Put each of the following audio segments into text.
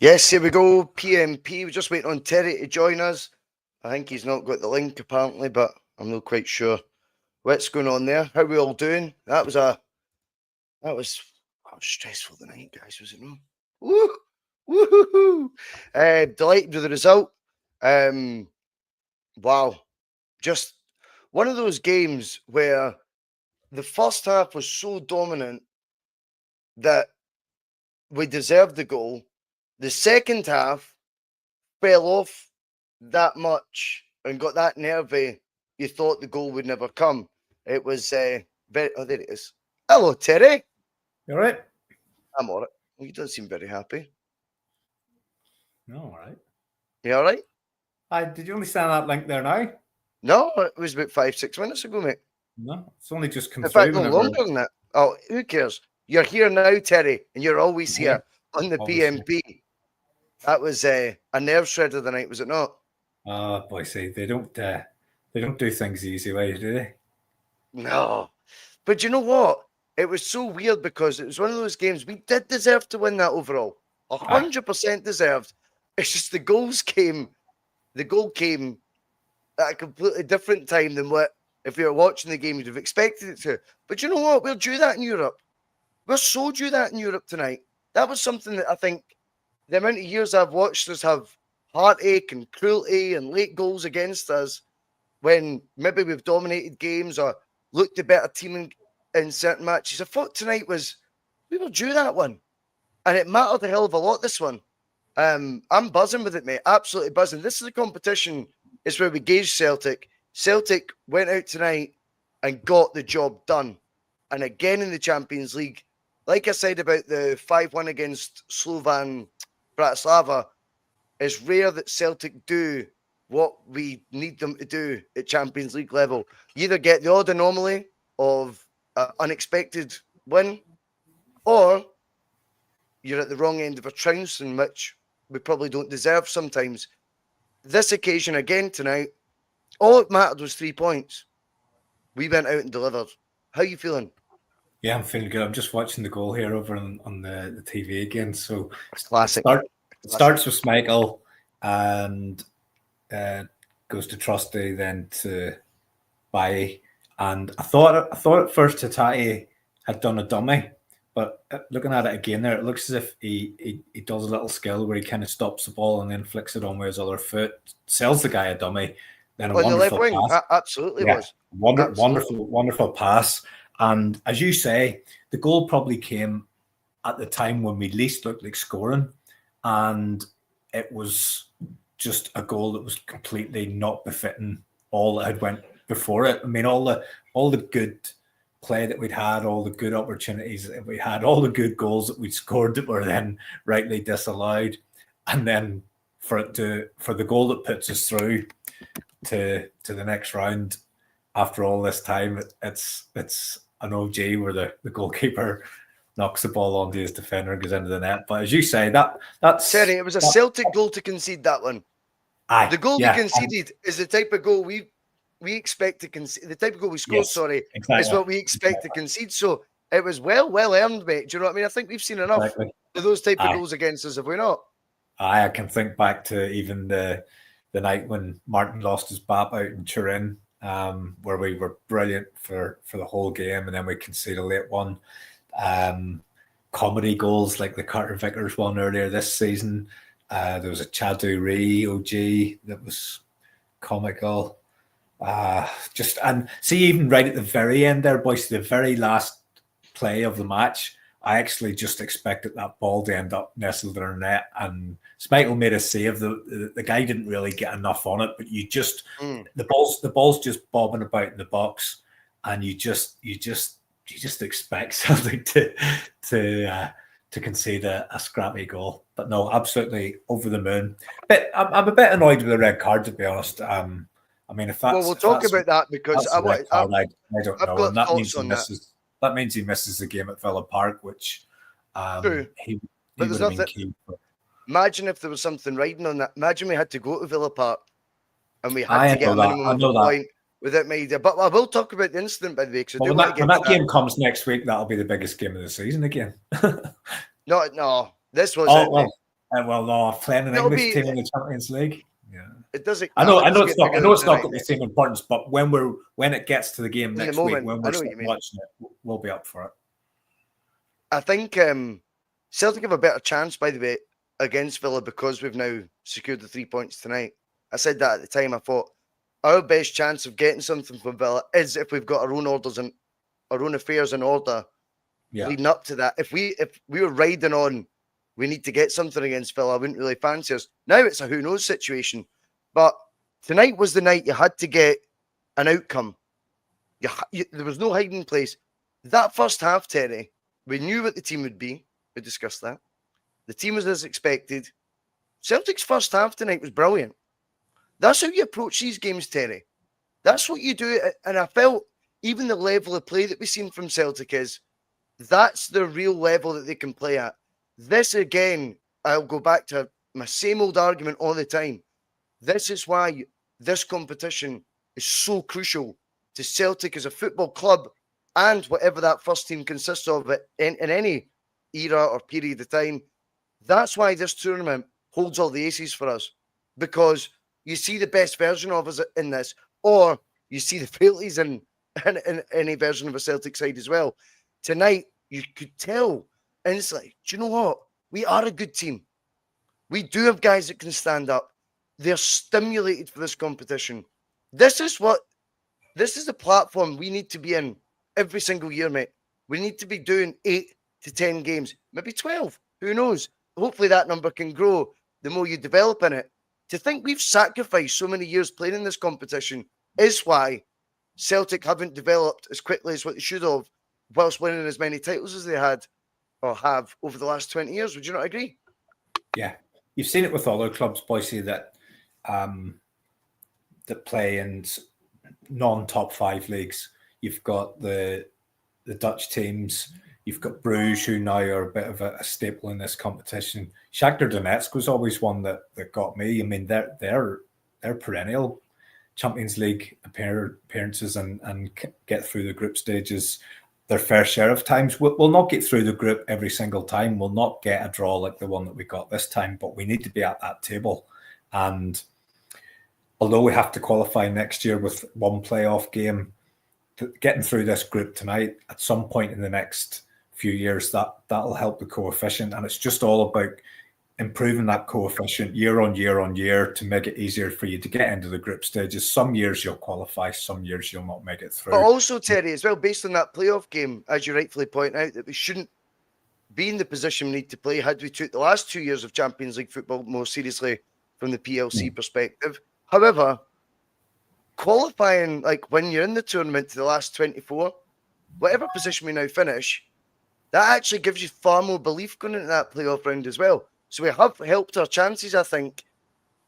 Yes, here we go. P.M.P. We're just waiting on Terry to join us. I think he's not got the link apparently, but I'm not quite sure what's going on there. How are we all doing? That was stressful tonight, guys, was it not? Woo! Woohoo! Delighted with the result. Wow. Just one of those games where the first half was so dominant that we deserved the goal. The second half fell off that much and got that nervy, you thought the goal would never come. It was very. Oh, there it is. Hello, Terry. You all right? I'm all right. You don't seem very happy. No, all right. You all right? Did you only send that link there now? No, it was about 5-6 minutes ago, mate. No, it's only just come In through. fact, no longer than that. Oh, who cares? You're here now, Terry, and you're always here on the P.M.P. That was a nerve shredder tonight, was it not? Bhoycie, they don't do things the easy way, do they? No. But you know what? It was so weird because it was one of those games we did deserve to win that overall. 100% deserved. It's just the goal came at a completely different time than what, if you were watching the game, you'd have expected it to. But you know what? We'll do that in Europe. We're so due that in Europe tonight. That was something that I think the amount of years I've watched us have heartache and cruelty and late goals against us when maybe we've dominated games or looked a better team in certain matches. I thought tonight was, we were due that one. And it mattered a hell of a lot, this one. I'm buzzing with it, mate. Absolutely buzzing. This is a competition. It's where we gauge Celtic. Celtic went out tonight and got the job done. And again in the Champions League, like I said about the 5-1 against Slovan Bratislava, it's rare that Celtic do what we need them to do at Champions League level. You either get the odd anomaly of unexpected win, or you're at the wrong end of a trounce in which we probably don't deserve sometimes. This occasion again tonight, all it mattered was 3 points. We went out and delivered. How are you feeling? Yeah, I'm feeling good. I'm just watching the goal here over on the TV again. So it's classic. It starts with Schmeichel and goes to Trusty, then to Bailly. And I thought at first Hatate had done a dummy, but looking at it again there, it looks as if he does a little skill where he kind of stops the ball and then flicks it on with his other foot, sells the guy a dummy, then a on wonderful the left wing. pass. Absolutely was. Wonderful pass. And as you say, the goal probably came at the time when we least looked like scoring, and it was just a goal that was completely not befitting all that had went before it. I mean, all the good play that we'd had, all the good opportunities that we had, all the good goals that we'd scored that were then rightly disallowed, and then for the goal that puts us through to the next round after all this time, it's an OG where the goalkeeper knocks the ball onto his defender and goes into the net. But as you say, that's Terry, it was a Celtic goal to concede that one. Aye, the goal we conceded is the type of goal we expect to concede. The type of goal we scored, exactly, is what we expect to concede. So it was well earned, mate. Do you know what I mean? I think we've seen enough of those type of goals against us, have we not? I can think back to even the night when Martin lost his bap out in Turin, where we were brilliant for the whole game, and then we conceded a late one. Comedy goals like the Carter Vickers one earlier this season. There was a Chadu Ree OG that was comical. And see, even right at the very end there, boys, the very last play of the match, I actually just expected that ball to end up nestled in our net, and Schmeichel made a save. The guy didn't really get enough on it, but you just the ball's just bobbing about in the box, and you just expect something to concede a scrappy goal. But no, absolutely over the moon. But I'm a bit annoyed with the red card, to be honest. I mean, if that's we'll talk about that because I don't know. And that means he misses the game at Villa Park, which he would have been key for. Imagine if there was something riding on that. Imagine we had to go to Villa Park and we had to get a minimum of a point without my idea. But I will talk about the incident, by the way. When that game comes next week, that'll be the biggest game of the season again. No, this was Well, no, playing an It'll English be. team in the Champions League. Yeah, It doesn't. I know Doesn't it's get not. I bigger know than it's not tonight, got the mate. same importance, but when it gets to the game In the next week, moment, when I we're know what you mean. watching it, we'll be up for it. I think Celtic have a better chance, by the way, against Villa because we've now secured the 3 points tonight. I said that at the time. I thought our best chance of getting something from Villa is if we've got our own orders and our own affairs in order leading up to that. If we were riding on, we need to get something against Villa, I wouldn't really fancy us. Now it's a who knows situation. But tonight was the night you had to get an outcome. There was no hiding place. That first half, Terry, we knew what the team would be. We discussed that. The team was as expected. Celtic's first half tonight was brilliant. That's how you approach these games, Terry. That's what you do. And I felt even the level of play that we've seen from Celtic that's the real level that they can play at. This, again, I'll go back to my same old argument all the time. This is why this competition is so crucial to Celtic as a football club and whatever that first team consists of in any era or period of time. That's why this tournament holds all the aces for us, because you see the best version of us in this, or you see the failures in any version of a Celtic side as well. Tonight, you could tell instantly, do you know what? We are a good team. We do have guys that can stand up. They're stimulated for this competition. This is the platform we need to be in every single year, mate. We need to be doing 8 to 10 games, maybe 12. Who knows? Hopefully that number can grow the more you develop in it. To think we've sacrificed so many years playing in this competition is why Celtic haven't developed as quickly as what they should have, whilst winning as many titles as they had or have over the last 20 years. Would you not agree? Yeah, you've seen it with other clubs, Bhoycie, that play in non-top 5 leagues. You've got the Dutch teams. You've got Bruges, who now are a bit of a staple in this competition. Shakhtar Donetsk was always one that got me. I mean, they're perennial Champions League appearances and get through the group stages their fair share of times. We'll not get through the group every single time. We'll not get a draw like the one that we got this time, but we need to be at that table. And although we have to qualify next year with one playoff game, getting through this group tonight at some point in the next few years, that'll help the coefficient. And it's just all about improving that coefficient year on year on year to make it easier for you to get into the group stages. Some years you'll qualify, some years you'll not make it through. But also, Terry, as well, based on that playoff game, as you rightfully point out, that we shouldn't be in the position we need to play had we took the last 2 years of Champions League football more seriously from the PLC perspective. However, qualifying, like when you're in the tournament to the last 24, whatever position we now finish, that actually gives you far more belief going into that playoff round as well. So we have helped our chances, I think,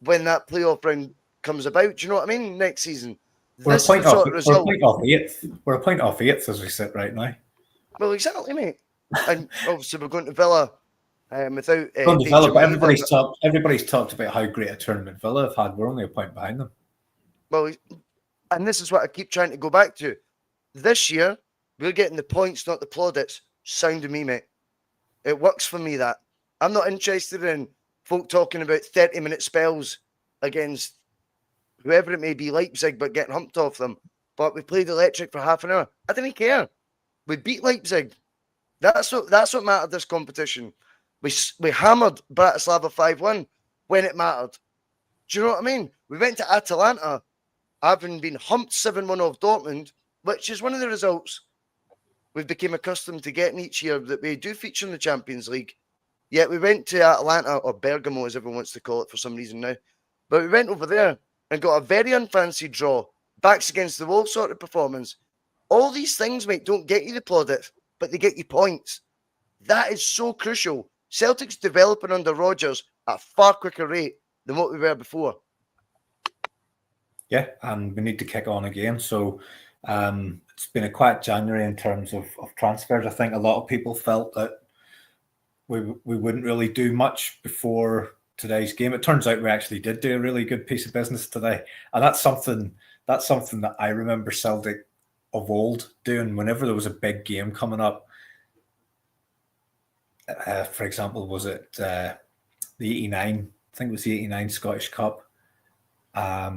when that playoff round comes about. Do you know what I mean? Next season. We're a point off 8th. We're a point off 8th as we sit right now. Well, exactly, mate. And obviously we're going to Villa without Villa, but everybody's talked about how great a tournament Villa have had. We're only a point behind them. Well, and this is what I keep trying to go back to. This year, we're getting the points, not the plaudits. Sound to me, mate. It works for me, that. I'm not interested in folk talking about 30-minute spells against whoever it may be, Leipzig, but getting humped off them. But we played electric for half an hour. I didn't care. We beat Leipzig. That's what mattered this competition. We hammered Bratislava 5-1 when it mattered. Do you know what I mean? We went to Atalanta having been humped 7-1 off Dortmund, which is one of the results we've become accustomed to getting each year that we do feature in the Champions League. Yet we went to Atalanta, or Bergamo as everyone wants to call it for some reason now. But we went over there and got a very unfancied draw, backs against the wall sort of performance. All these things, mate, don't get you the plaudits, but they get you points. That is so crucial. Celtic's developing under Rodgers at a far quicker rate than what we were before. Yeah, and we need to kick on again. So it's been a quiet January in terms of transfers. I think a lot of people felt that we wouldn't really do much before today's game. It turns out we actually did do a really good piece of business today, and that's something that I remember Celtic of old doing whenever there was a big game coming up. For example, was it the 89, I think it was the 89 Scottish Cup. I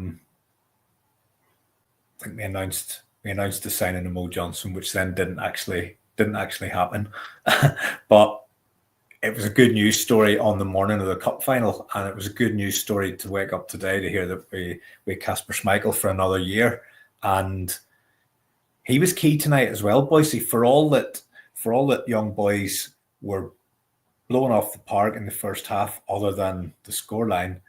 think we announced the signing of Mo Johnson, which then didn't actually happen. But it was a good news story on the morning of the cup final, and it was a good news story to wake up today to hear that we Kasper Schmeichel for another year, and he was key tonight as well, Bhoycie. For all that Young Boys were blowing off the park in the first half, other than the scoreline,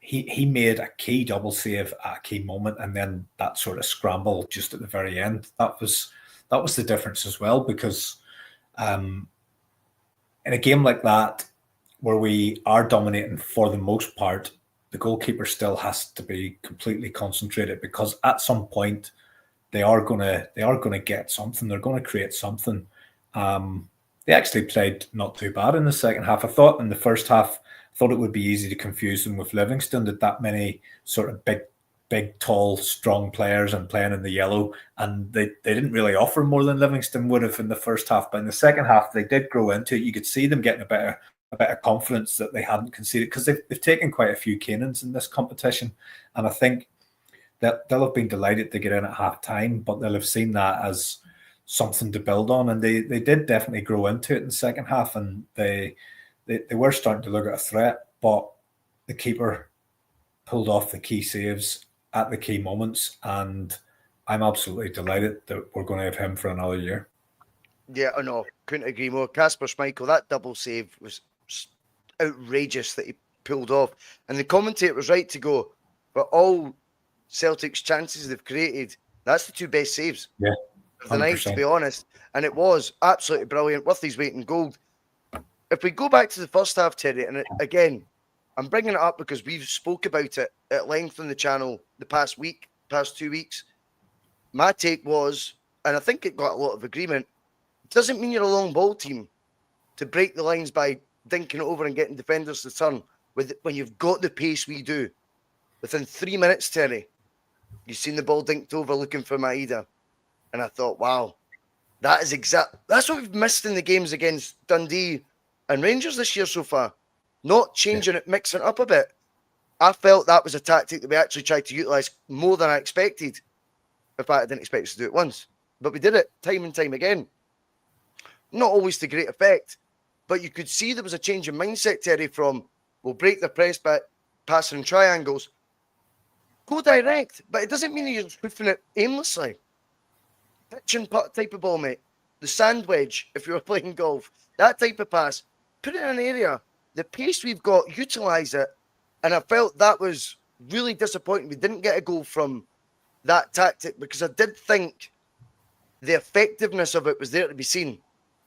he made a key double save at a key moment, and then that sort of scramble just at the very end. That was the difference as well, because in a game like that, where we are dominating for the most part, the goalkeeper still has to be completely concentrated, because at some point they are gonna get something. They're going to create something. They actually played not too bad in the second half. I thought in the first half, it would be easy to confuse them with Livingston. That many sort of big, tall, strong players and playing in the yellow, and they didn't really offer more than Livingston would have in the first half. But in the second half, they did grow into it. You could see them getting a bit of confidence that they hadn't conceded, because they've taken quite a few cannons in this competition, and I think that they'll have been delighted to get in at half time, but they'll have seen that as something to build on, and they did definitely grow into it in the second half, and they were starting to look at a threat, but the keeper pulled off the key saves at the key moments, and I'm absolutely delighted that we're going to have him for another year. Yeah, I know. Couldn't agree more. Kasper Schmeichel, that double save was outrageous that he pulled off. And the commentator was right to go, for all Celtic's chances they've created, that's the two best saves of the night, to be honest. And it was absolutely brilliant, worth his weight in gold. If we go back to the first half, Terry, and again, I'm bringing it up because we've spoke about it at length on the channel the past 2 weeks. My take was, and I think it got a lot of agreement, it doesn't mean you're a long ball team to break the lines by dinking it over and getting defenders to turn when you've got the pace we do. Within 3 minutes, Terry, you've seen the ball dinked over looking for Maeda. And I thought, wow, that's what we've missed in the games against Dundee and Rangers this year so far. Not changing it, mixing it up a bit. I felt that was a tactic that we actually tried to utilise more than I expected. In fact, I didn't expect us to do it once. But we did it time and time again. Not always to great effect, but you could see there was a change in mindset, Terry, from we'll break the press by passing triangles. Go direct, but it doesn't mean you're just hoofing it aimlessly. Pitch and putt type of ball, mate. The sand wedge, if you were playing golf. That type of pass. Put it in an area. The pace we've got, utilise it. And I felt that was really disappointing. We didn't get a goal from that tactic, because I did think the effectiveness of it was there to be seen.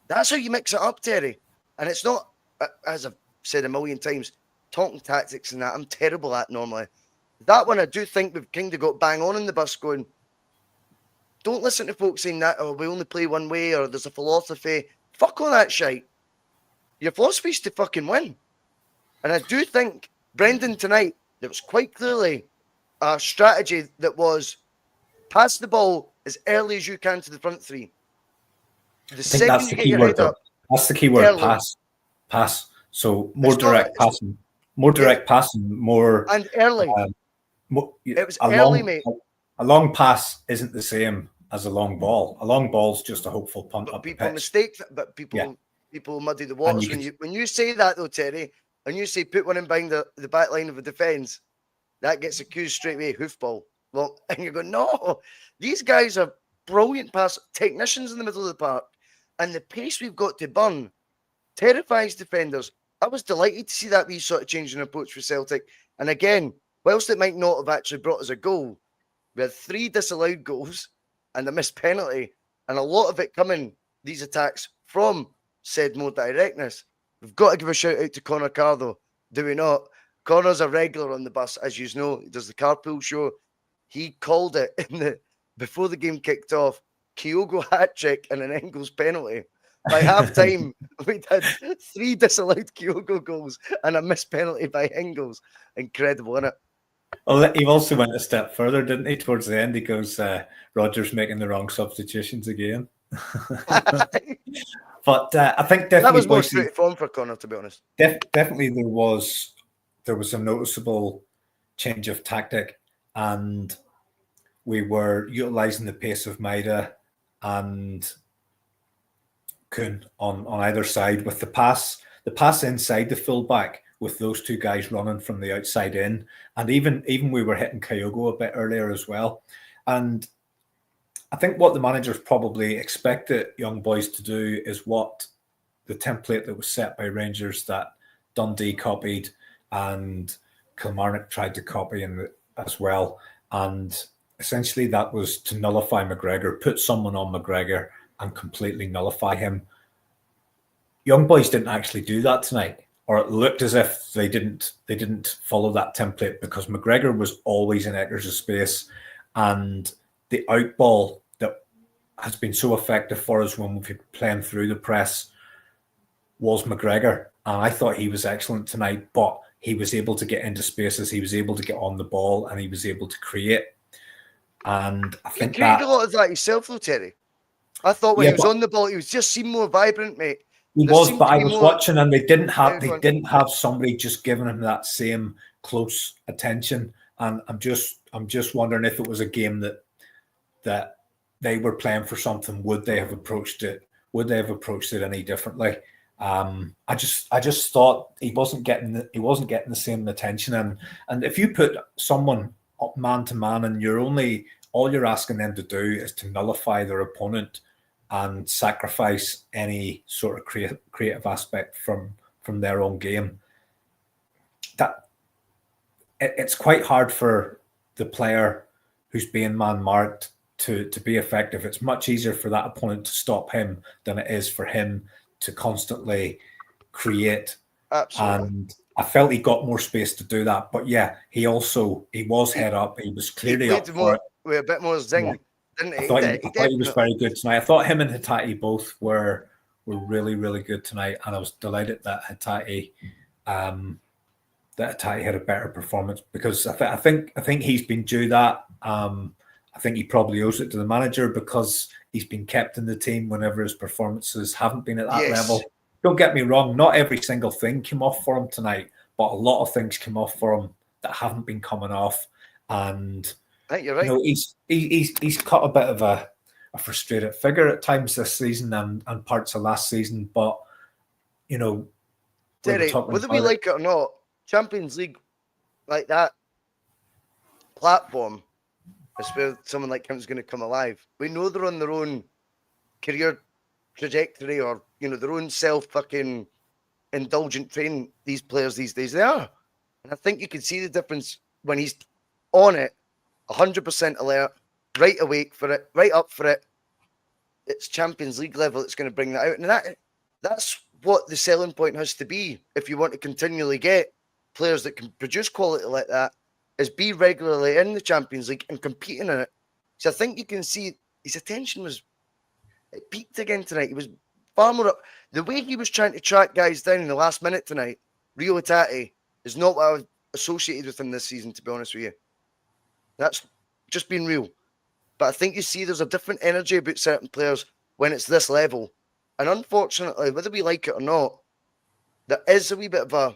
That's how you mix it up, Terry. And it's not, as I've said a million times, talking tactics and that. I'm terrible at normally. That one, I do think we've kind of got bang on in the bus going, don't listen to folks saying that, we only play one way, or there's a philosophy. Fuck all that shite. Your philosophy is to fucking win. And I do think, Brendan, tonight, there was quite clearly a strategy that was pass the ball as early as you can to the front three. The second you get your head up. That's the key word, pass. So more direct passing. More direct passing, more... And early. It was early, mate. A long pass isn't the same as a long ball. A long ball's just a hopeful punt up the pitch. People mistake that, but people muddy the waters. When you say that, though, Terry, and you say put one in behind the back line of a defence, that gets accused straight away, hoofball. Well, and you go, no, these guys are brilliant pass technicians in the middle of the park, and the pace we've got to burn terrifies defenders. I was delighted to see that wee sort of change in approach for Celtic. And again, whilst it might not have actually brought us a goal, we had 3 disallowed goals and a missed penalty, and a lot of it coming, these attacks, from said more directness. We've got to give a shout out to Conor Carr, though, do we not? Conor's a regular on the bus, as you know. He does the Carpool show. He called it before the game kicked off, Kyogo hat-trick and an Engels penalty. By half-time, we'd had 3 disallowed Kyogo goals and a missed penalty by Engels. Incredible, isn't it? Well, he also went a step further, didn't he? Towards the end, he goes, Rodgers making the wrong substitutions again. But I think that definitely was more Bhoycie, straight form for Conor, to be honest. definitely there was a noticeable change of tactic, and we were utilising the pace of Maida and Kuhn on either side with the pass inside the fullback with those two guys running from the outside in, and even we were hitting Kyogo a bit earlier as well. And I think what the managers probably expected Young Boys to do is what the template that was set by Rangers that Dundee copied and Kilmarnock tried to copy as well. And essentially that was to nullify McGregor, put someone on McGregor and completely nullify him. Young Boys didn't actually do that tonight, or it looked as if they didn't follow that template, because McGregor was always in acres of space, and the outball that has been so effective for us when we've been playing through the press was McGregor. And I thought he was excellent tonight, but he was able to get into spaces, he was able to get on the ball, and he was able to create. And I think he created a lot of that himself, though, Terry. I thought when he was on the ball, he was just seemed more vibrant, mate. He was, but I was watching, and they didn't have somebody just giving him that same close attention. And I'm just wondering if it was a game that they were playing for something, would they have approached it? Would they have approached it any differently? I just thought he wasn't getting the same attention. And if you put someone up man to man, and all you're asking them to do is to nullify their opponent and sacrifice any sort of creative aspect from their own game, that it's quite hard for the player who's being man marked to be effective. It's much easier for that opponent to stop him than it is for him to constantly create. Absolutely. And I felt he got more space to do that. But yeah, he was head up. He was clearly up for it. With a bit more zing. Yeah. Didn't I he? thought he was very good tonight. I thought him and Hatate both were really, really good tonight, and I was delighted that Hatate had a better performance, because I think he's been due that. I think he probably owes it to the manager, because he's been kept in the team whenever his performances haven't been at that level. Don't get me wrong, not every single thing came off for him tonight, but a lot of things came off for him that haven't been coming off. And I think you're right. He's cut a bit of a frustrated figure at times this season and parts of last season. But Terry, whether we like it or not, Champions League, like that platform, is where someone like him is going to come alive. We know they're on their own career trajectory, or their own self-fucking indulgent training. These players these days, they are, and I think you can see the difference when he's on it. 100% alert, right awake for it, right up for it. It's Champions League level that's going to bring that out. And that's what the selling point has to be if you want to continually get players that can produce quality like that, is be regularly in the Champions League and competing in it. So I think you can see his attention it peaked again tonight. He was far more up. The way he was trying to track guys down in the last minute tonight, Rio Hatate, is not what I was associated with him this season, to be honest with you. That's just being real. But I think you see there's a different energy about certain players when it's this level. And unfortunately, whether we like it or not, there is a wee bit of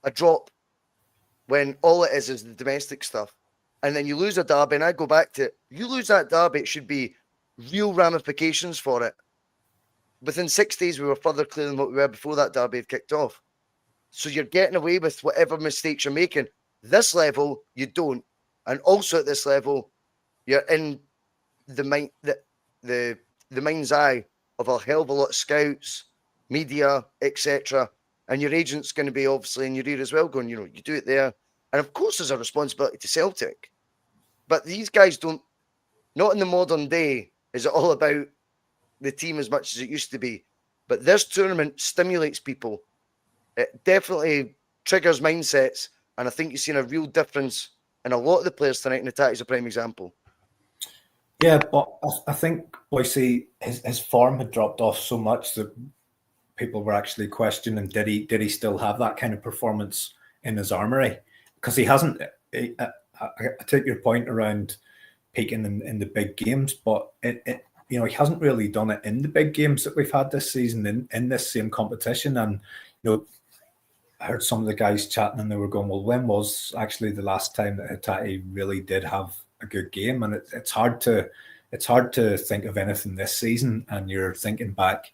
a drop when all it is the domestic stuff. And then you lose a derby, and I go back to, you lose that derby, it should be real ramifications for it. Within 6 days, we were further clear than what we were before that derby had kicked off. So you're getting away with whatever mistakes you're making. This level, you don't. And also at this level, you're in the mind's eye of a hell of a lot of scouts, media, etc. And your agent's going to be obviously in your ear as well, going, you do it there. And of course, there's a responsibility to Celtic. But these guys don't, not in the modern day, is it all about the team as much as it used to be. But this tournament stimulates people. It definitely triggers mindsets. And I think you've seen a real difference in a lot of the players tonight, and Hatate is a prime example. Yeah, but I think Bhoycie, his form had dropped off so much that people were actually questioning, did he still have that kind of performance in his armoury? Because he hasn't. I take your point around peaking in the big games, but it he hasn't really done it in the big games that we've had this season in this same competition. And I heard some of the guys chatting and they were going, well, when was actually the last time that Hatate really did have a good game? And it's hard to think of anything this season, and you're thinking back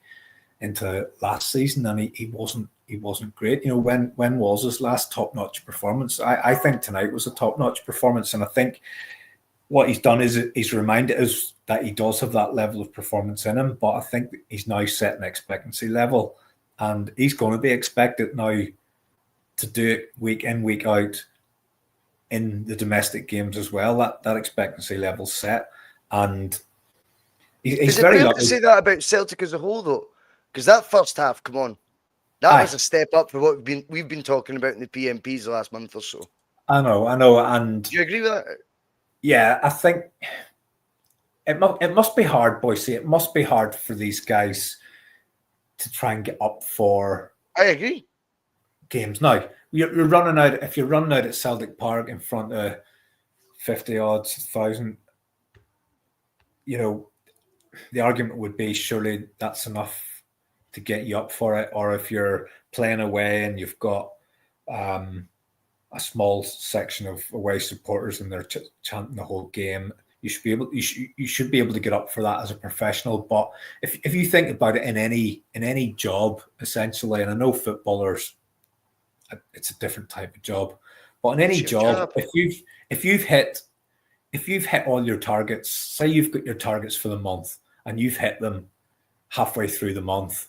into last season and he wasn't great. When was his last top-notch performance? I think tonight was a top-notch performance, and I think what he's done is he's reminded us that he does have that level of performance in him, but I think he's now set an expectancy level, and he's going to be expected now to do it week in, week out in the domestic games as well. That expectancy level's set, and he's Is it very fair lucky. to say that about Celtic as a whole, though? Because that first half, come on, that was a step up for what we've been talking about in the P.M.Ps the last month or so. I know, and do you agree with that? Yeah, I think it must be hard, Bhoycie. It must be hard for these guys to try and get up for. I agree. Games now. You're running out. If you're running out at Celtic Park in front of 50,000, the argument would be surely that's enough to get you up for it. Or if you're playing away and you've got a small section of away supporters and they're chanting the whole game, you should be able to get up for that as a professional. But if you think about it in any job, essentially, and I know footballers, it's a different type of job, but in any job, if you've hit all your targets, say you've got your targets for the month and you've hit them halfway through the month,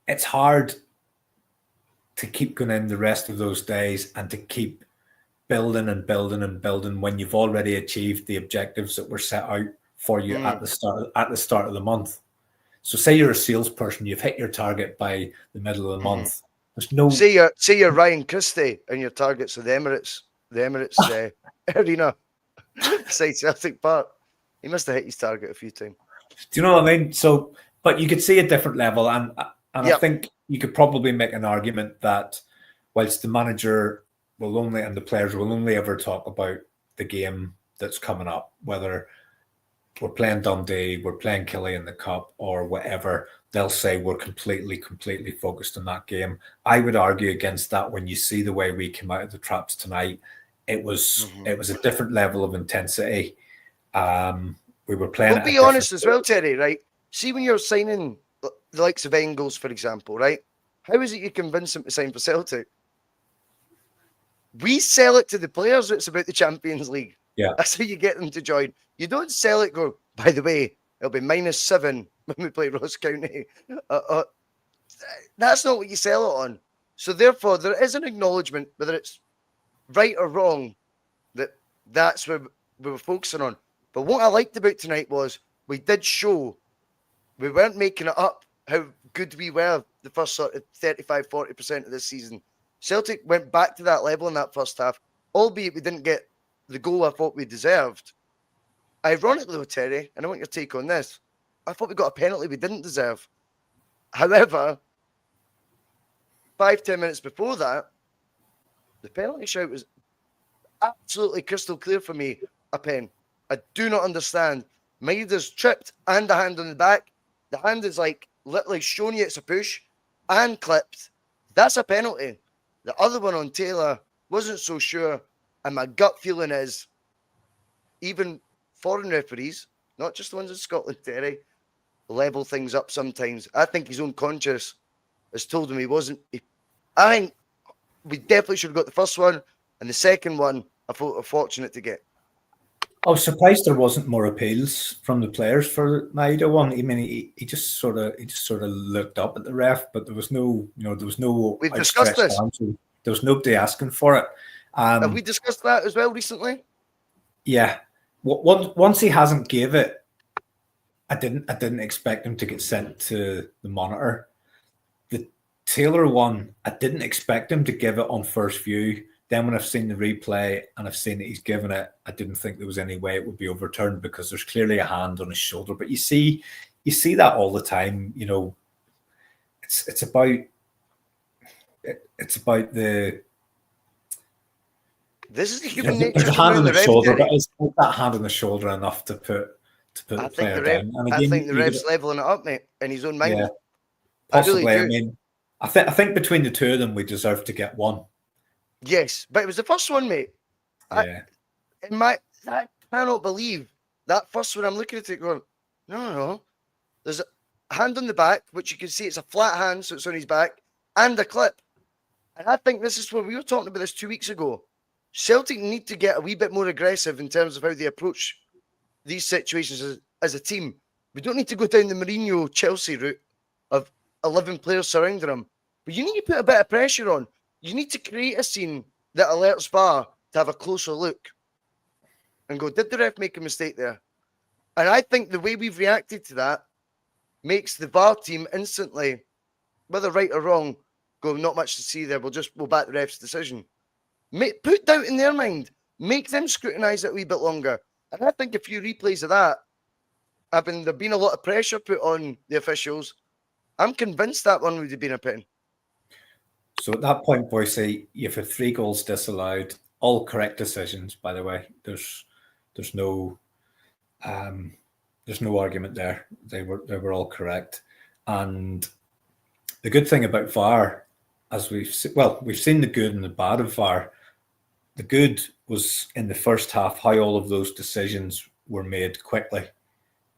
it's hard to keep going in the rest of those days and to keep building and building and building when you've already achieved the objectives that were set out for you at the start of the month. So say you're a salesperson, you've hit your target by the middle of the month. There's no say you're Ryan Christie and your targets are the Emirates arena beside Celtic Park. He must have hit his target a few times. Do you know what I mean? So, but you could see a different level, and I think you could probably make an argument that whilst the manager will only and the players will only ever talk about the game that's coming up, whether we're playing Dundee, we're playing Killie in the Cup, or whatever, they'll say we're completely focused on that game. I would argue against that when you see the way we came out of the traps tonight. It was a different level of intensity. We were playing. We'll be honest as well, Terry, right? See, when you're signing the likes of Engels, for example, right? How is it you convince them to sign for Celtic? We sell it to the players. It's about the Champions League. Yeah. That's how you get them to join. You don't sell it, go, by the way, it'll be -7 when we play Ross County. That's not what you sell it on. So therefore, there is an acknowledgement, whether it's right or wrong, that's where we were focusing on. But what I liked about tonight was we did show we weren't making it up how good we were the first sort of 35-40% of this season. Celtic went back to that level in that first half, albeit we didn't get the goal I thought we deserved. Ironically, though, Terry, and I want your take on this, I thought we got a penalty we didn't deserve. However, 5-10 minutes before that, the penalty shout was absolutely crystal clear for me, a pen. I do not understand. Maida's tripped and a hand on the back. The hand is like literally showing you it's a push and clipped. That's a penalty. The other one on Taylor wasn't so sure. And my gut feeling is even foreign referees, not just the ones in Scotland, Terry, level things up sometimes. I think his own conscience has told him he wasn't. I think we definitely should have got the first one, and the second one I thought we were fortunate to get. I was surprised there wasn't more appeals from the players for Maida one. I mean, he just sort of looked up at the ref, but there was no, there was no. We've discussed this. There was nobody asking for it. Have we discussed that as well recently? Yeah. Once he hasn't gave it, I didn't expect him to get sent to the monitor. The Taylor one, I didn't expect him to give it on first view. Then when I've seen the replay and I've seen that he's given it, I didn't think there was any way it would be overturned because there's clearly a hand on his shoulder. But you see that all the time. It's about the This is the human There's nature a coming hand out on the the ref, shoulder, Terry. but is that hand on the shoulder enough to put I the think player the ref. down? And I again, think the you ref's leveling it up, mate, in his own mind. yeah, I really possibly. do. I mean, I think between the two of them, we deserve to get one. Yes, but it was the first one, mate. Yeah. I cannot believe that first one. I'm looking at it going, no. There's a hand on the back, which you can see it's a flat hand, so it's on his back, and a clip. And I think this is where we were talking about this 2 weeks ago. Celtic need to get a wee bit more aggressive in terms of how they approach these situations as a team. We don't need to go down the Mourinho Chelsea route of 11 players surrounding him. But you need to put a bit of pressure on. You need to create a scene that alerts VAR to have a closer look and go, did the ref make a mistake there? And I think the way we've reacted to that makes the VAR team instantly, whether right or wrong, go, not much to see there. We'll back the ref's decision. Put doubt in their mind. Make them scrutinise it a wee bit longer. And I think a few replays of that, there've been a lot of pressure put on the officials. I'm convinced that one would have been a pin. So at that point, Bhoycie, you've had 3 goals disallowed, all correct decisions, by the way. There's no argument there. They were all correct. And the good thing about VAR, as we've seen the good and the bad of VAR. The good was in the first half how all of those decisions were made quickly.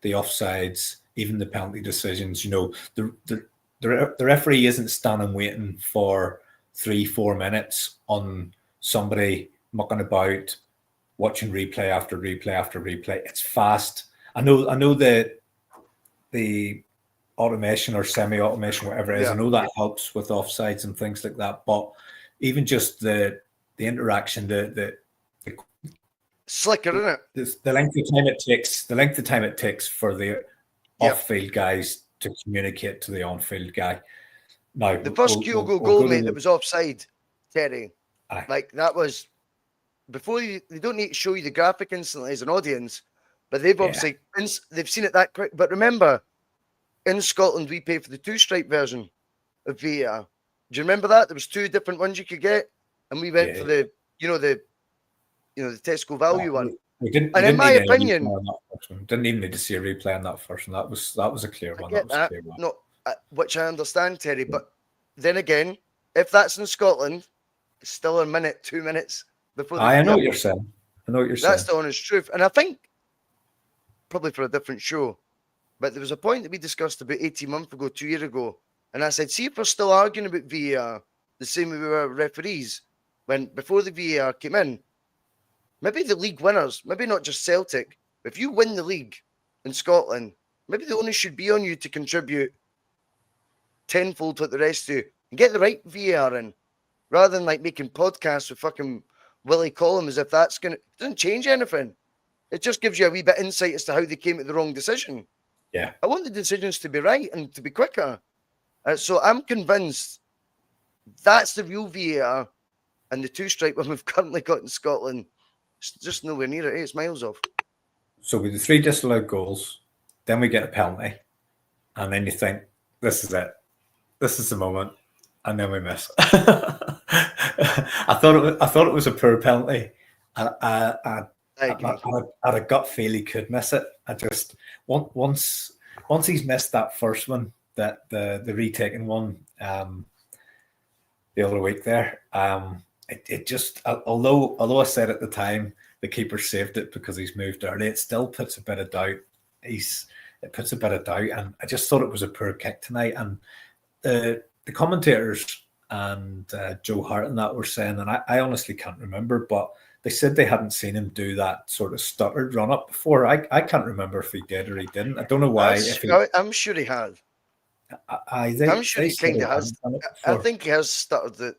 The offsides, even the penalty decisions. You know, the referee isn't standing waiting for 3-4 minutes on somebody mucking about, watching replay after replay after replay. It's fast. I know that the automation or semi-automation, whatever it is, I know that helps with offsides and things like that. But even just the interaction, the slicker, isn't it? The length of time it takes for the off-field guys to communicate to the on-field guy. Now, the first Kyogo goal, mate, that was offside, Terry. Like that was before they don't need to show you the graphic instantly as an audience, but they've obviously they've seen it that quick. But remember, in Scotland, we pay for the 2-stripe version of VAR. Do you remember that? There was 2 different ones you could get, and we went for the Tesco value one. We didn't in my opinion, didn't even need to see a replay on that first one. That was a clear one. That was a clear one. No, which I understand, Terry. But then again, if that's in Scotland, it's still a minute, 2 minutes before. I know what you're saying. That's the honest truth, and I think probably for a different show. But there was a point that we discussed about 18 months ago, 2 years ago, and I said, see if we're still arguing about VAR the same way we were referees when before the VAR came in. Maybe the league winners, maybe not just Celtic, but if you win the league in Scotland, maybe the onus should be on you to contribute tenfold what the rest do and get the right VAR in, rather than like making podcasts with fucking Willie Collum as if that's it doesn't change anything. It just gives you a wee bit insight as to how they came to the wrong decision. Yeah. I want the decisions to be right and to be quicker. So I'm convinced that's the real VAR, and the 2-stripe one we've currently got in Scotland, it's just nowhere near it. It's miles off. So with the 3 disallowed goals, then we get a penalty, and then you think, this is it. This is the moment, and then we miss. I thought it was a poor penalty. I had a gut feel he could miss it. I just once he's missed that first one, that the retaken one the other week there, it just although I said at the time the keeper saved it because he's moved early, it still puts a bit of doubt. It puts a bit of doubt, and I just thought it was a poor kick tonight. And the commentators and Joe Hart and that were saying, and I honestly can't remember, but they said they hadn't seen him do that sort of stuttered run up before. I can't remember if he did or he didn't. I don't know why. I'm sure he has. I'm sure he kind of has. I think he has stuttered the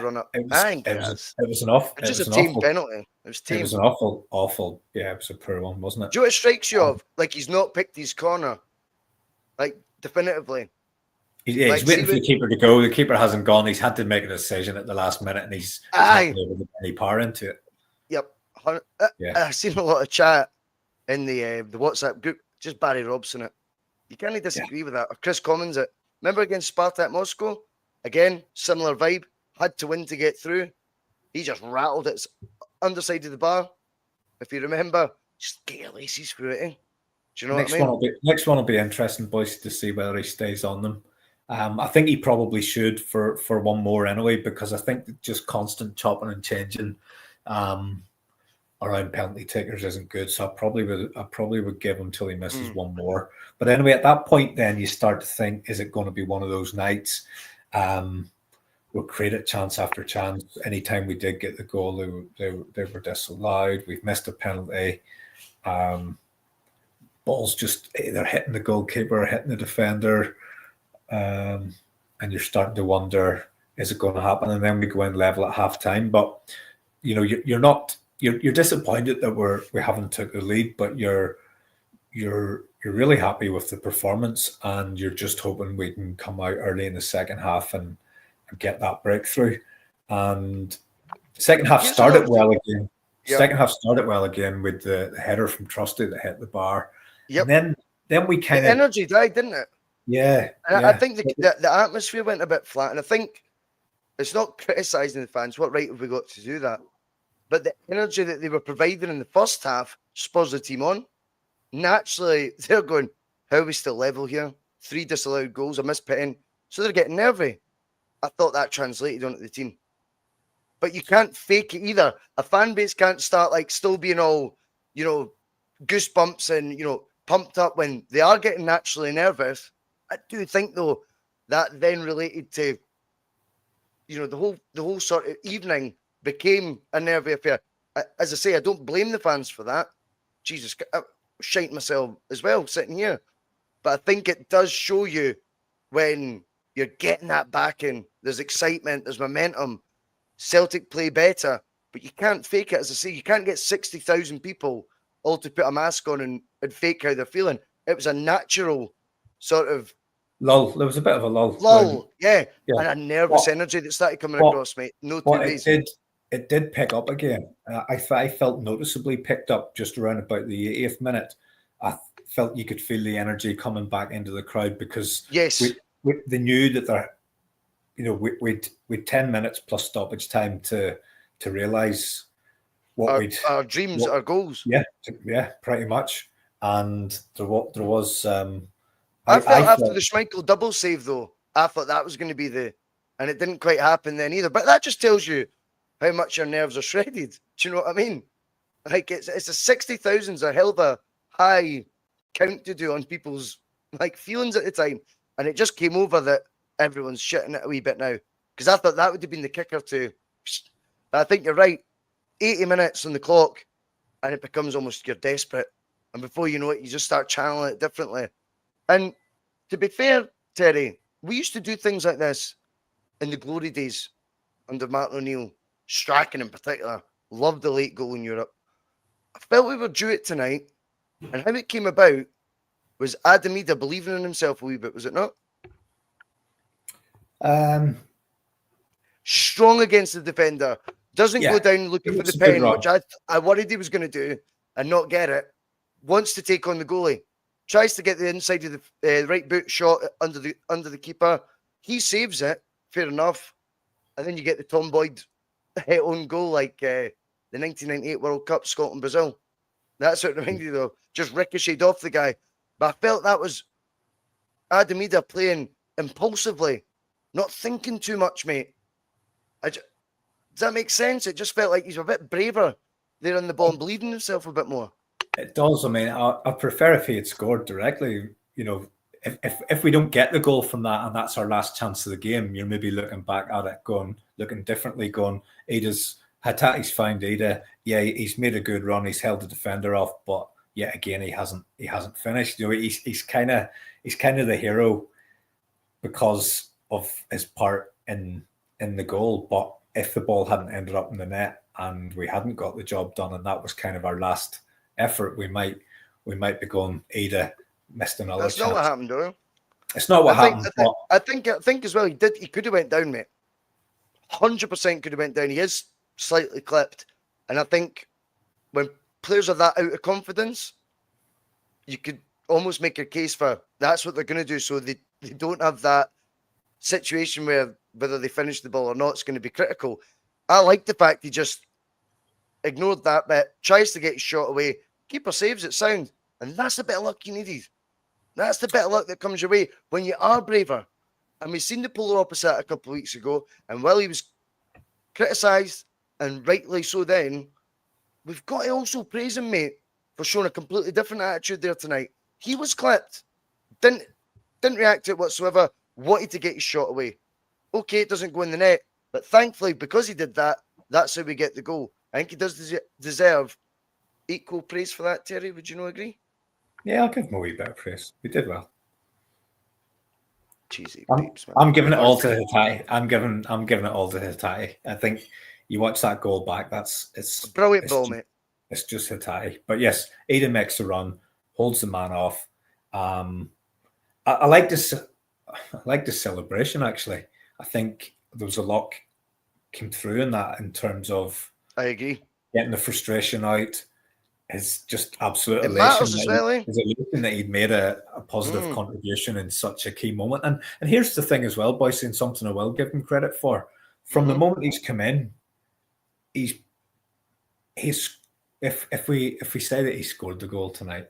run up. It was an awful. It's just a team penalty. It was an awful. Yeah, it was a poor one, wasn't it? Do you know what strikes you of? Like he's not picked his corner, like definitively. He's waiting for the keeper to go. The keeper hasn't gone. He's had to make a decision at the last minute, and he's not been able to get any power into it. Yep. I've seen a lot of chat in the WhatsApp group. Just Barry Robson it. You can't disagree with that. Or Chris Commons it. Remember against Spartak Moscow? Again, similar vibe. Had to win to get through. He just rattled its underside of the bar. If you remember, just get your laces through it. Eh? Do you know what I mean? Next one will be interesting, boys, to see whether he stays on them. I think he probably should for one more anyway, because I think that just constant chopping and changing around penalty takers isn't good. So I probably would give him till he misses one more. But anyway, at that point, then you start to think, is it going to be one of those nights? We'll create chance after chance. Anytime we did get the goal, they were disallowed. We've missed a penalty. Balls just either hitting the goalkeeper or hitting the defender. And you're starting to wonder, is it going to happen? And then we go in level at half time. But you're disappointed that we haven't took the lead, but you're really happy with the performance, and you're just hoping we can come out early in the second half and get that breakthrough. And the second half started well again. Yep. Second half started well again with the header from Trusty that hit the bar. Yep. And then we kind of energy died, didn't it? Yeah. And I think the atmosphere went a bit flat, and I think it's not criticising the fans. What right have we got to do that? But the energy that they were providing in the first half spurs the team on. Naturally, they're going, how are we still level here? 3 disallowed goals, a missed pin. So they're getting nervy. I thought that translated onto the team. But you can't fake it either. A fan base can't start like still being all, goosebumps and, pumped up when they are getting naturally nervous. I do think, though, that then related to, the whole sort of evening became a nervy affair. As I say, I don't blame the fans for that. Jesus, I shite myself as well sitting here. But I think it does show you when you're getting that backing, there's excitement, there's momentum. Celtic play better, but you can't fake it. As I say, you can't get 60,000 people all to put a mask on and fake how they're feeling. It was a natural sort of lull. There was a bit of a lull. Yeah. And a nervous energy that started coming across, mate. No 2 days. It did pick up again. I felt noticeably picked up just around about the 80th minute. I felt you could feel the energy coming back into the crowd, because they knew that they're, we'd 10 minutes plus stoppage time to realise what our dreams, our goals. Yeah, pretty much. And there was. I felt after the Schmeichel double save, though, I thought that was going to be and it didn't quite happen then either. But that just tells you how much your nerves are shredded. Do you know what I mean? Like it's a 60,000's a hell of a high count to do on people's feelings at the time, and it just came over that everyone's shitting it a wee bit now, because I thought that would have been the kicker too. I think you're right. 80 minutes on the clock, and it becomes almost you're desperate, and before you know it, you just start channeling it differently. And to be fair, Terry, we used to do things like this in the glory days under Martin O'Neill. Strachan in particular loved the late goal in Europe. I felt we were due it tonight, and how it came about was Adamida believing in himself a wee bit, was it not? Strong against the defender, doesn't go down looking for the pen, which I worried he was going to do and not get it. Wants to take on the goalie, tries to get the inside of the right boot shot under the keeper. He saves it, fair enough, and then you get the Tom Boyd own goal like the 1998 World Cup, Scotland Brazil. That's what it reminded you, though. Just ricocheted off the guy. But I felt that was Adamida playing impulsively, not thinking too much, mate. Does that make sense? It just felt like he's a bit braver there on the ball and believing in himself a bit more. It does. I mean, I prefer if he had scored directly. If we don't get the goal from that, and that's our last chance of the game, you're maybe looking back at it, looking differently, going, Hatate's found Ida. Yeah, he's made a good run. He's held the defender off, but yet again, he hasn't finished. He's kind of the hero because of his part in the goal. But if the ball hadn't ended up in the net and we hadn't got the job done, and that was kind of our last effort, we might be going, Ada missed another chance. That's not what happened, though. It's not what happened. I think as well, he could have went down, mate. 100% could have went down. He is slightly clipped. And I think when players are that out of confidence, you could almost make a case for that's what they're going to do, so they don't have that situation where whether they finish the ball or not, it's going to be critical. I like the fact he just ignored that bit, tries to get his shot away, keeper saves it sound, and that's the bit of luck you needed. That's the bit of luck that comes your way when you are braver. And we've seen the polar opposite a couple of weeks ago, and while he was criticised, and rightly so then, we've got to also praise him, mate, for showing a completely different attitude there tonight. He was clipped, didn't react to it whatsoever, wanted to get his shot away. Okay, it doesn't go in the net, but thankfully, because he did that, that's how we get the goal. I think he does deserve equal praise for that, Terry. Would you not agree? Yeah, I'll give him a wee bit of praise. He did well. Cheesy peeps, man. I'm giving it all to Hatate. I'm giving it all to Hatate. I think you watch that goal back. It's a brilliant ball, mate. It's just Hatate. But yes, Eden makes the run, holds the man off. I like this. I like the celebration. Actually, I think there was a lot came through in that in terms of. I agree. Getting the frustration out. Is just absolute elation. Matters as well, His elation that he'd made a positive contribution in such a key moment. And here's the thing as well, Bhoycie, and something I will give him credit for. From the moment he's come in, he's if we say that he scored the goal tonight,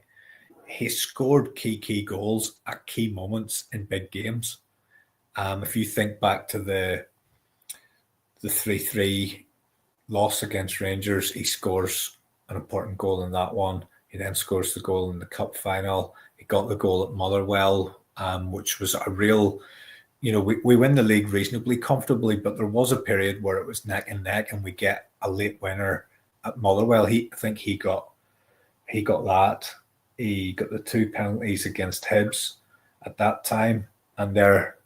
he scored key goals at key moments in big games. If you think back to the 3-3 loss against Rangers, he scores an important goal in that one. He then scores the goal in the cup final. He got the goal at Motherwell, which was a real, we win the league reasonably comfortably, but there was a period where it was neck and neck, and we get a late winner at Motherwell. I think he got that. He got the 2 penalties against Hibs at that time, and there,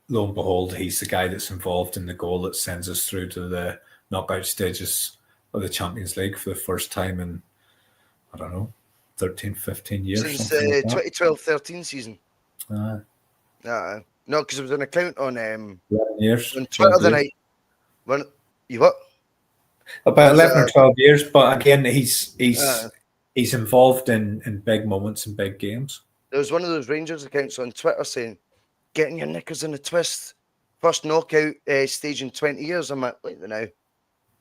lo and behold, he's the guy that's involved in the goal that sends us through to the knockout stages of the Champions League for the first time in, I don't know, 13, 15 years. Since the 2012-13 season. No, because it was an account on 11 years. On Twitter the night. When you what? About 11 or 12 years, but again, he's involved in big moments and big games. There was one of those Rangers accounts on Twitter saying, "Getting your knickers in a twist, first knockout stage in 20 years." I'm like, wait now.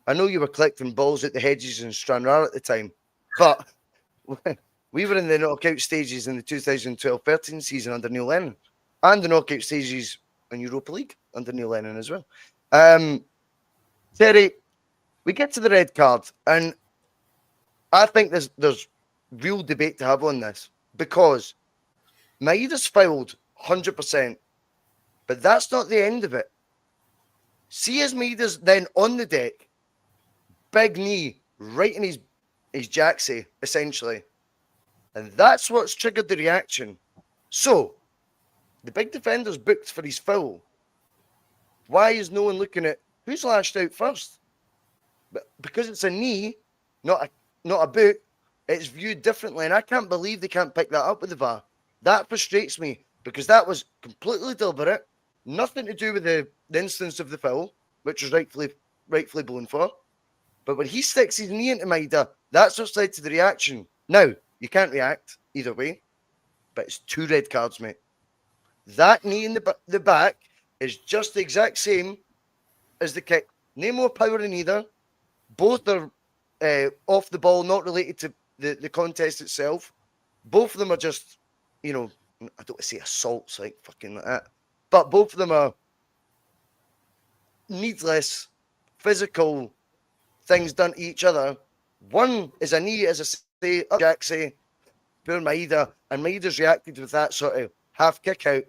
I know you were collecting balls at the Hedges and Stranraer at the time, but we were in the knockout stages in the 2012-13 season under Neil Lennon, and the knockout stages in Europa League under Neil Lennon as well. Terry, we get to the red card, and I think there's real debate to have on this, because Maeda's fouled 100%, but that's not the end of it. See, as Maeda's then on the deck, big knee right in his jacksie, essentially. And that's what's triggered the reaction. So, the big defender's booked for his foul. Why is no one looking at who's lashed out first? But because it's a knee, not a boot, it's viewed differently. And I can't believe they can't pick that up with the VAR. That frustrates me, because that was completely deliberate. Nothing to do with the instance of the foul, which was rightfully blown for. But when he sticks his knee into Maeda, that's what's led to the reaction. Now, you can't react either way, but it's 2 red cards, mate. That knee in the back is just the exact same as the kick. No more power in either. Both are off the ball, not related to the contest itself. Both of them are just, I don't want to say assaults, like fucking like that. But both of them are needless, physical things done to each other. One is a knee, as I say, up Jacksie, poor Maeda, and Maeda's reacted with that sort of half kick out.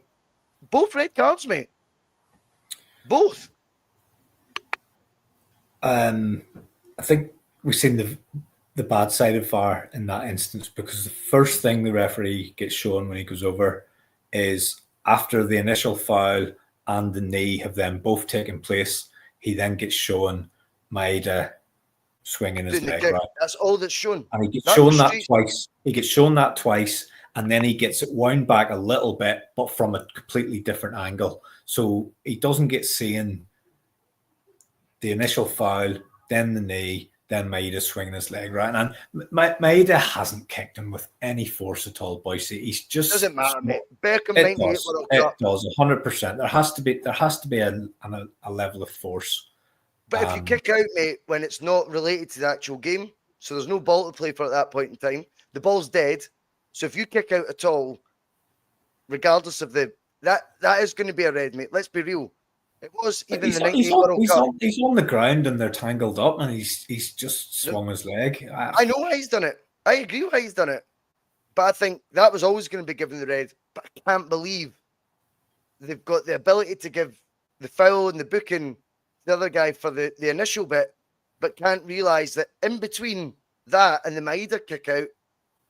Both red cards, mate. Both. I think we've seen the bad side of VAR in that instance, because the first thing the referee gets shown when he goes over is after the initial foul and the knee have then both taken place, he then gets shown Maeda swinging his leg right. That's all that's shown. And he gets shown that twice. He gets shown that twice, and then he gets it wound back a little bit, but from a completely different angle. So he doesn't get seeing the initial foul, then the knee, then Maeda swinging his leg right. And Maeda hasn't kicked him with any force at all, Bhoycie. He's just doesn't matter, mate. Beckham it does 100%. There has to be a level of force But if you kick out, mate, when it's not related to the actual game, so there's no ball to play for at that point in time, the ball's dead. So if you kick out at all, regardless of that is going to be a red, mate. Let's be real. It was even the 98 World Cup. He's on the ground and they're tangled up and he's just swung his leg. I know why he's done it. I agree why he's done it. But I think that was always going to be given the red. But I can't believe they've got the ability to give the foul and the booking the other guy for the initial bit, but can't realise that in between that and the Maeda kick out,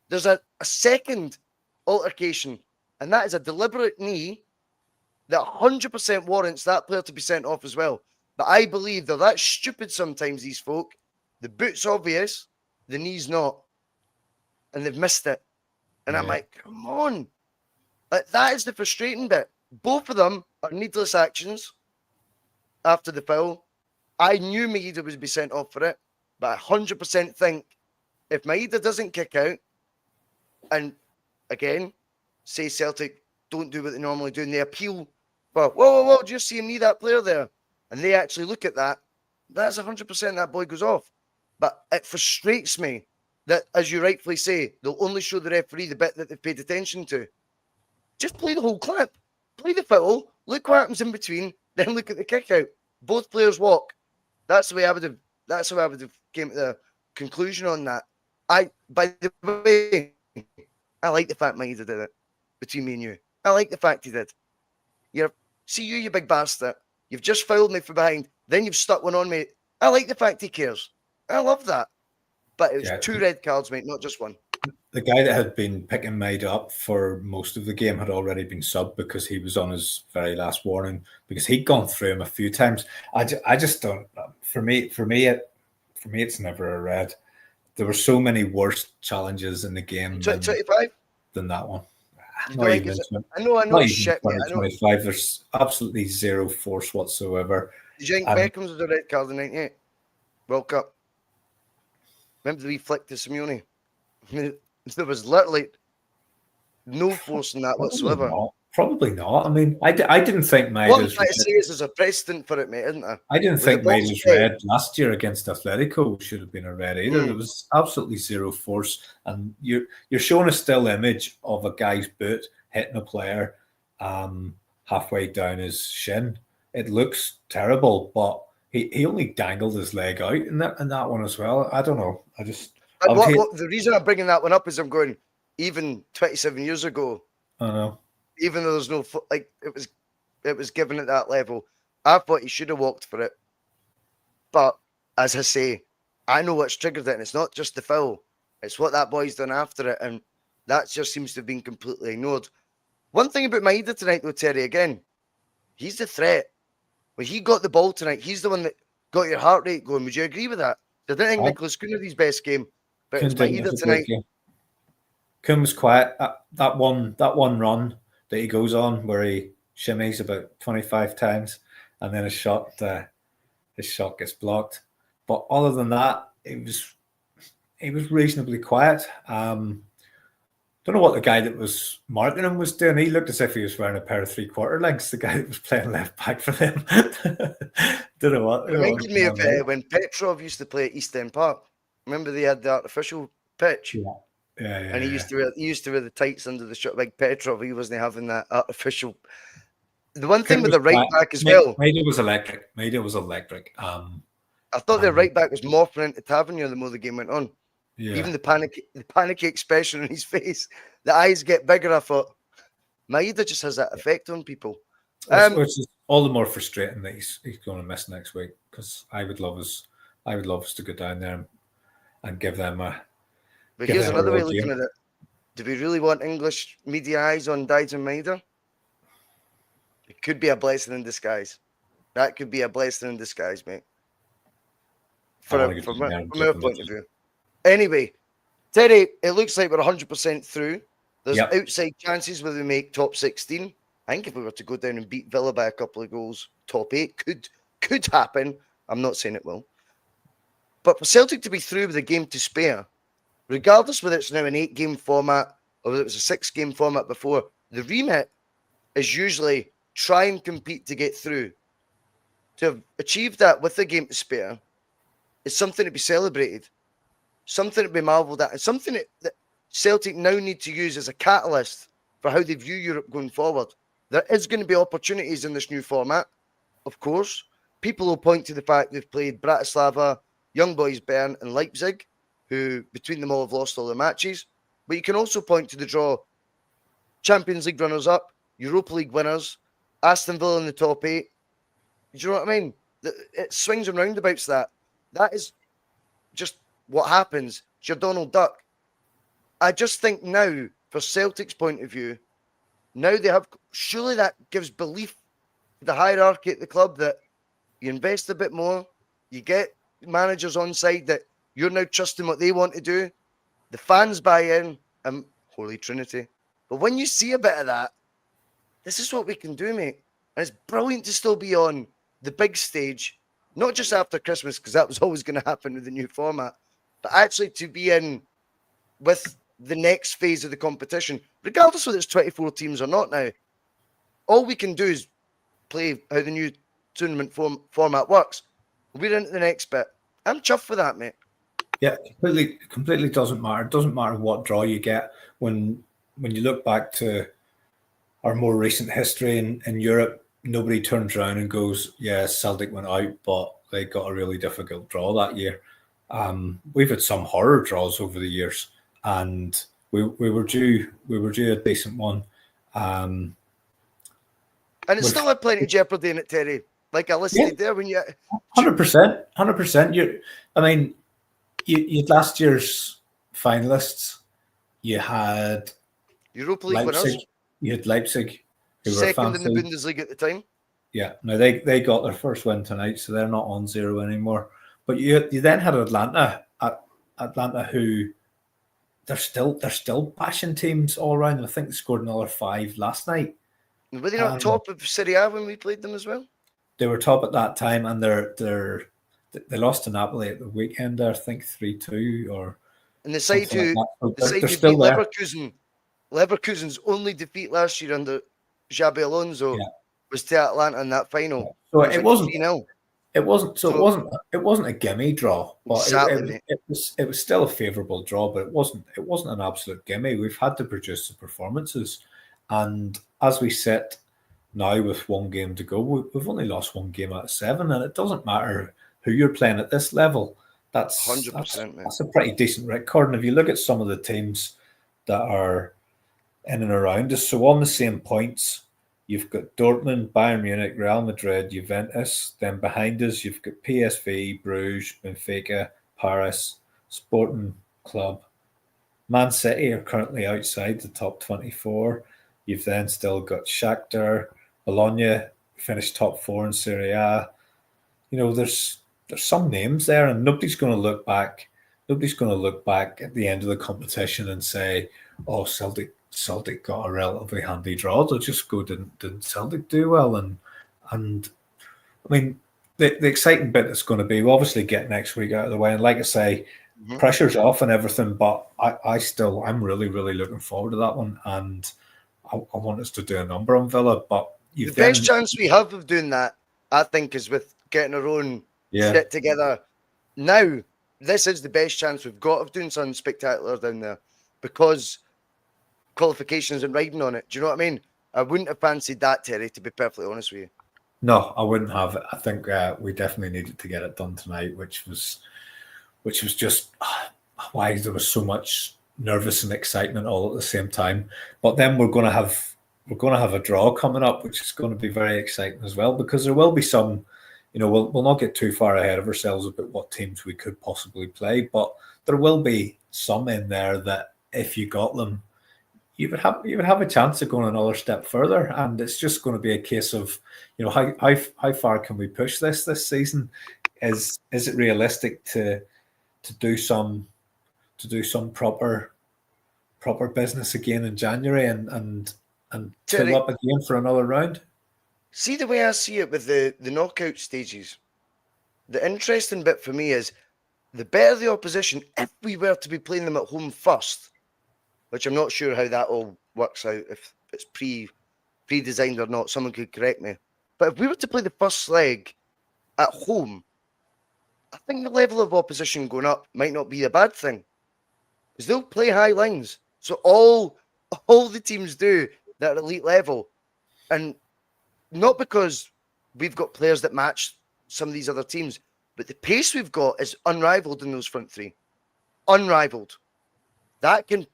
there's a second altercation, and that is a deliberate knee that 100% warrants that player to be sent off as well. But I believe they're that stupid sometimes, these folk. The boot's obvious, the knee's not, and they've missed it. And I'm like, come on. Like, that is the frustrating bit. Both of them are needless actions after the foul. I knew Maeda would be sent off for it, but I 100% think if Maeda doesn't kick out, and again, say Celtic don't do what they normally do, and they appeal for, whoa, do you see him knee that player there? And they actually look at that, that's 100% that boy goes off. But it frustrates me that, as you rightfully say, they'll only show the referee the bit that they've paid attention to. Just play the whole clip. Play the foul, look what happens in between, then look at the kick out. Both players walk. That's the way I would have came to the conclusion on that. By the way, I like the fact Maeda did it between me and you. I like the fact he did. You big bastard. You've just fouled me from behind. Then you've stuck one on me. I like the fact he cares. I love that. But it was 2 red cards, mate, not just one. The guy that had been picking Maeda up for most of the game had already been subbed because he was on his very last warning, because he'd gone through him a few times. I just don't. For me, it's never a red. There were so many worse challenges in the game 25 than that one. I know it's shit, mate. 25. There's absolutely zero force whatsoever. Did you think Beckham's was a red card in 98 World Cup? Remember the wee flick to Simeone? There was literally no force in that whatsoever. Probably not. I mean, I didn't think Maeda's... What I'm trying to say is there's a precedent for it, mate, isn't there? I didn't think Maeda's red last year against Atletico should have been a red either. There was absolutely zero force. And you're showing a still image of a guy's boot hitting a player halfway down his shin. It looks terrible, but he only dangled his leg out in that one as well. I don't know. The reason I'm bringing that one up is I'm going, even 27 years ago, I know. Even though there's no, it was given at that level, I thought he should have walked for it. But as I say, I know what's triggered it, and it's not just the foul. It's what that boy's done after it, and that just seems to have been completely ignored. One thing about Maeda tonight, though, Terry, again, he's the threat. When he got the ball tonight, he's the one that got your heart rate going. Would you agree with that? I didn't think Nicholas Kuhn had his best game, but it's Maeda tonight. Kuhn was quiet. That one run that he goes on where he shimmies about 25 times, and then his shot gets blocked. But other than that, he was reasonably quiet. Don't know what the guy that was marking him was doing. He looked as if he was wearing a pair of 3/4 lengths. The guy that was playing left back for them. Don't know what. It reminded me of when Petrov used to play at East End Park. Remember they had the artificial pitch. Yeah, and he used to wear the tights under the shirt. Like Petrov, he wasn't having that artificial. The one thing with the right back as well. Maeda was electric. I thought the right back was morphing into Tavernier the more the game went on. Yeah. Even the panicky expression on his face, the eyes get bigger. I thought Maeda just has that effect on people. Which is all the more frustrating that he's going to miss next week, because I would love us to go down there and give them a. But here's another way of looking at it. Do we really want English media eyes on Dides and Maeda? It could be a blessing in disguise. That could be a blessing in disguise, mate. From our point of view. Anyway, Terry, it looks like we're 100% through. There's outside chances where we make top 16. I think if we were to go down and beat Villa by a couple of goals, top 8 could happen. I'm not saying it will. But for Celtic to be through with a game to spare, regardless whether it's now an 8-game format or whether it was a 6-game format before, the remit is usually try and compete to get through. to have achieved that with a game to spare is something to be celebrated, something to be marvelled at, and something that Celtic now need to use as a catalyst for how they view Europe going forward. There is going to be opportunities in this new format, of course. People will point to the fact they've played Bratislava, Young Boys, Bern, and Leipzig, who between them all have lost all their matches. But you can also point to the draw Champions League runners-up, Europa League winners, Aston Villa in the top 8. Do you know what I mean? It swings and roundabouts that. That is just what happens. It's your Donald Duck. I just think now, for Celtic's point of view, now they have, surely that gives belief to the hierarchy at the club that you invest a bit more, you get managers on side that you're now trusting what they want to do, the fans buy in, and Holy Trinity. But when you see a bit of that, this is what we can do, mate. And it's brilliant to still be on the big stage, not just after Christmas, because that was always going to happen with the new format, but actually to be in with the next phase of the competition, regardless whether it's 24 teams or not now. All we can do is play how the new tournament format works. We're into the next bit. I'm chuffed with that, mate. Yeah, completely doesn't matter. It doesn't matter what draw you get. When you look back to our more recent history in Europe, nobody turns around and goes, yeah, Celtic went out, but they got a really difficult draw that year. We've had some horror draws over the years, and we were due a decent one. And it still had plenty of jeopardy in it, Terry. Like I listed there when you 100%. You had last year's finalists. You had Europa League winners. You had Leipzig, who second were in the Bundesliga at the time. Yeah, no, they got their first win tonight, so they're not on zero anymore. But you then had Atlanta, who they're still bashing teams all around. I think they scored another 5 last night. Were they not top of Serie A when we played them as well? They were top at that time, and they lost to Napoli at the weekend. I think 3-2 or. And the side who beat Leverkusen, Leverkusen's only defeat last year under Xabi Alonso was to Atlanta in that final. Yeah. So it wasn't. 3-0. It wasn't a gimme draw, but exactly, it was still a favourable draw, but it wasn't an absolute gimme. We've had to produce the performances, and as we sit now with 1 game to go, we've only lost 1 game out of 7, and it doesn't matter who you're playing at this level. That's 100%. That's a pretty decent record. And if you look at some of the teams that are in and around us, so on the same points, you've got Dortmund, Bayern Munich, Real Madrid, Juventus. Then behind us, you've got PSV, Bruges, Benfica, Paris, Sporting Club. Man City are currently outside the top 24. You've then still got Shakhtar, Bologna finished top 4 in Serie A. You know, there's some names there, and nobody's going to look back. Nobody's going to look back at the end of the competition and say, "Oh, Celtic got a relatively handy draw." They'll just go, "Didn't Celtic do well?" And I mean, the exciting bit is going to be, we'll obviously get next week out of the way. And like I say, pressure's off and everything, but I'm really, really looking forward to that one. And I want us to do a number on Villa. But the best chance we have of doing that, I think, is with getting our own shit together. Now, this is the best chance we've got of doing something spectacular down there, because qualifications and riding on it. Do you know what I mean? I wouldn't have fancied that, Terry, to be perfectly honest with you. No, I wouldn't have. I think we definitely needed to get it done tonight, which was just why there was so much nervous and excitement all at the same time. But then we're going to have a draw coming up, which is going to be very exciting as well, because there will be some. You know, we'll not get too far ahead of ourselves about what teams we could possibly play, but there will be some in there that if you got them, you would have a chance of going another step further. And it's just going to be a case of, you know, how far can we push this season? Is it realistic to do some proper business again in January and fill up again for another round? See, the way I see it with the knockout stages, the interesting bit for me is the better the opposition, if we were to be playing them at home first, which I'm not sure how that all works out, if it's pre-designed or not, someone could correct me. But if we were to play the first leg at home, I think the level of opposition going up might not be a bad thing, because they'll play high lines. So all the teams do that at elite level, and not because we've got players that match some of these other teams, but the pace we've got is unrivaled in those front three. Unrivaled. That can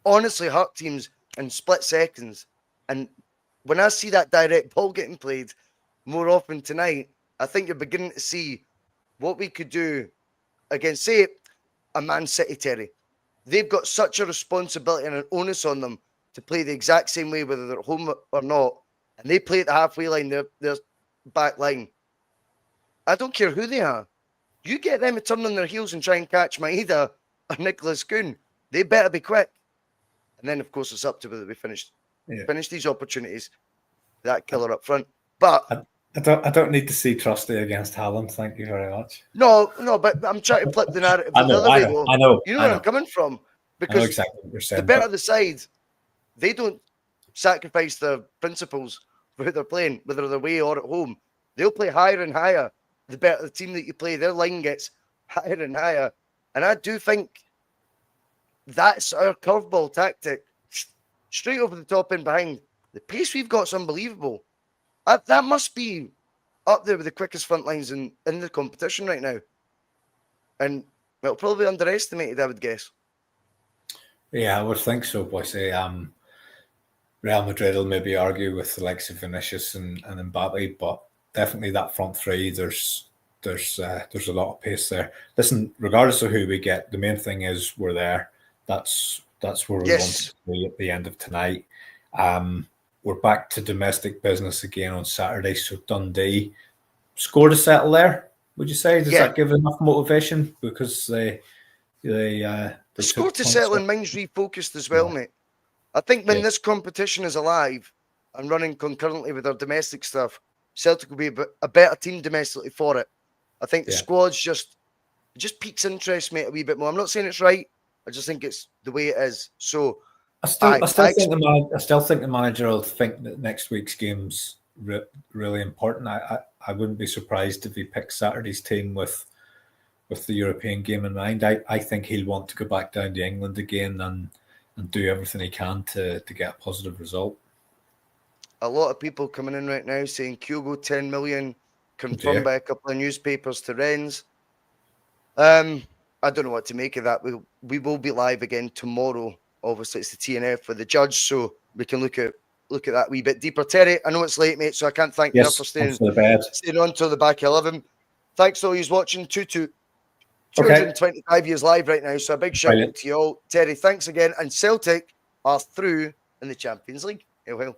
honestly hurt teams in split seconds. And when I see that direct ball getting played more often tonight, I think you're beginning to see what we could do against, say, a Man City, Terry. They've got such a responsibility and an onus on them to play the exact same way, whether they're at home or not. And they play at the halfway line, their back line. I don't care who they are. You get them to turn on their heels and try and catch Maeda or Nicholas Kuhn. They better be quick. And then, of course, it's up to whether we finish these opportunities. That killer up front. But I don't need to see Trusty against Haaland. Thank you very much. No, but I'm trying to flip the narrative the other way. I know. You know where I'm coming from. Because I know exactly what you're saying, the better the side, they don't sacrifice their principles for who they're playing, whether they're away or at home. They'll play higher and higher. The better the team that you play, their line gets higher and higher. And I do think that's our curveball tactic. Straight over the top and behind. The pace we've got is unbelievable. That must be up there with the quickest front lines in the competition right now. And it'll probably be underestimated, I would guess. Yeah, I would think so, Bhoycie. Real Madrid will maybe argue with the likes of Vinicius and Mbappe, but definitely that front three, there's a lot of pace there. Listen, regardless of who we get, the main thing is we're there. That's where we want to be at the end of tonight. We're back to domestic business again on Saturday. So Dundee, score to settle there, would you say? Does that give enough motivation? Because the score to settle and mind's refocused as well, mate. I think when this competition is alive and running concurrently with our domestic stuff, Celtic will be a better team domestically for it. I think the squad's just piques interest, mate, a wee bit more. I'm not saying it's right. I just think it's the way it is. So I still think the manager will think that next week's game's really important. I wouldn't be surprised if he picks Saturday's team with the European game in mind. I think he'll want to go back down to England again and do everything he can to get a positive result. A lot of people coming in right now saying Kyogo 10 million, confirmed by a couple of newspapers to Rennes. I don't know what to make of that. We will be live again tomorrow. Obviously, it's the TNF with the judge, so we can look at that a wee bit deeper. Terry, I know it's late, mate, so I can't thank you enough for staying on till the back 11. Thanks to all who's watching. 225 years live right now, so a big shout out to you all. Terry, thanks again. And Celtic are through in the Champions League. Hail, hail.